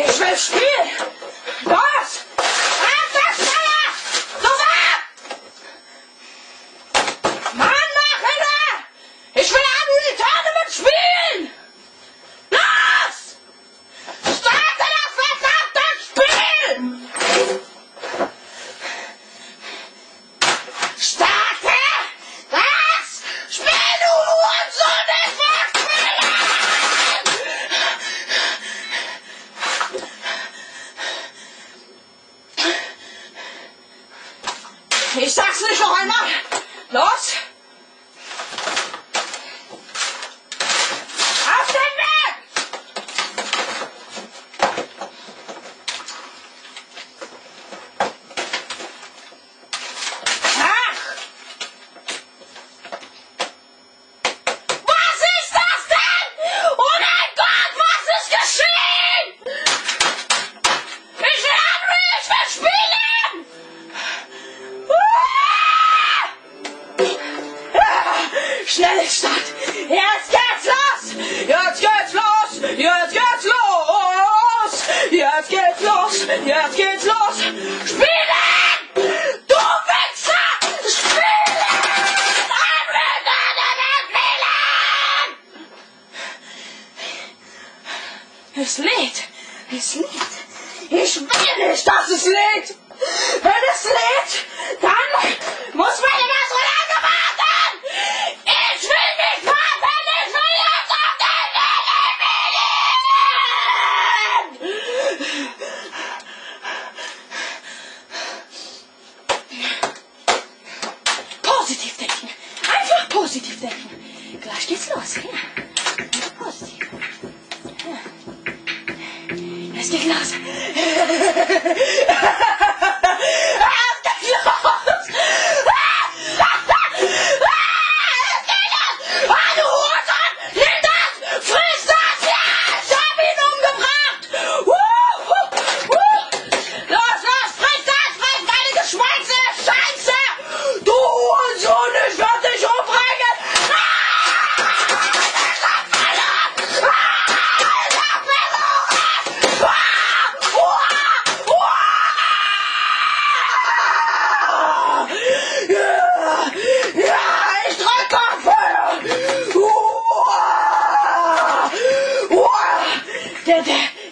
Ich will spielen! Los! Einfach schneller! Sofort! Mann, mach hinter! Ich will an die Tournament spielen! Los! Starte das verdammte Spiel! Starte das Spiel, du Hurensohn! Ich sag's nicht noch einmal. Los! Auf den Weg! Ach! Was ist das denn? Oh mein Gott, was ist geschehen? Ich will anrufen, ich will spielen! Schnellstart! Jetzt geht's los! Jetzt geht's los! Jetzt geht's los! Jetzt geht's los! Jetzt geht's los! Spielen! Du Wichser! Spielen! Spielen! Es lädt! Es lädt! Ich will nicht, dass es lädt! Wenn es lädt, dann muss man immer so lange warten! Ich will nicht warten! Ich will jetzt auf den Positiv denken! Einfach positiv denken! Gleich geht's los! Ja. Einfach positiv! Ja. Es geht los!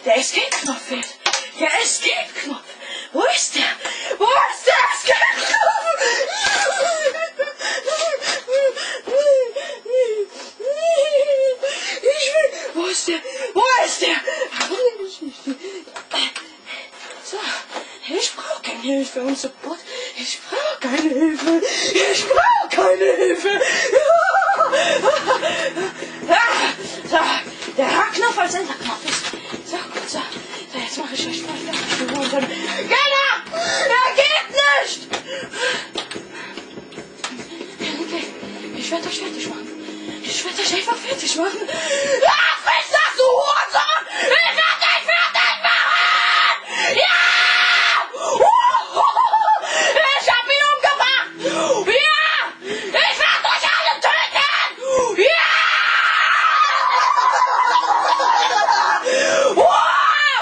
Der Escape-Knopf fehlt. Der Escape-Knopf. Wo ist der? Wo ist der Escape-Knopf? Ich will... Wo ist der? Wo ist der? So, ich brauche keine Hilfe und Support. Ich brauche keine Hilfe. Ich brauche keine Hilfe. So, der H-Knopf als Enterknopf ist... So, gut, so. So, jetzt mache ich euch fertig. Keiner! Er geht nicht! Okay, ich werde euch fertig machen. Ich werde euch einfach fertig machen. Ah, friss das, du Hurensohn! Ich werde dich fertig machen! Ja! Ich hab ihn umgebracht! Ja! Ich werde euch alle töten! Ja!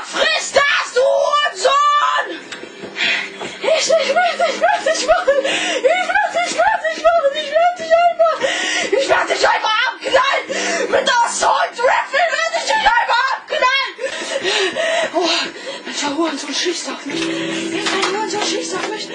Friss das, du Hurensohn! Ich werde dich fertig machen! Ich werde dich einfach abknallen! Mit Assault Rifle werde ich dich einfach abknallen! Oh, welcher Hurensohn schießt auf mich? Welcher Hurensohn schießt auf mich?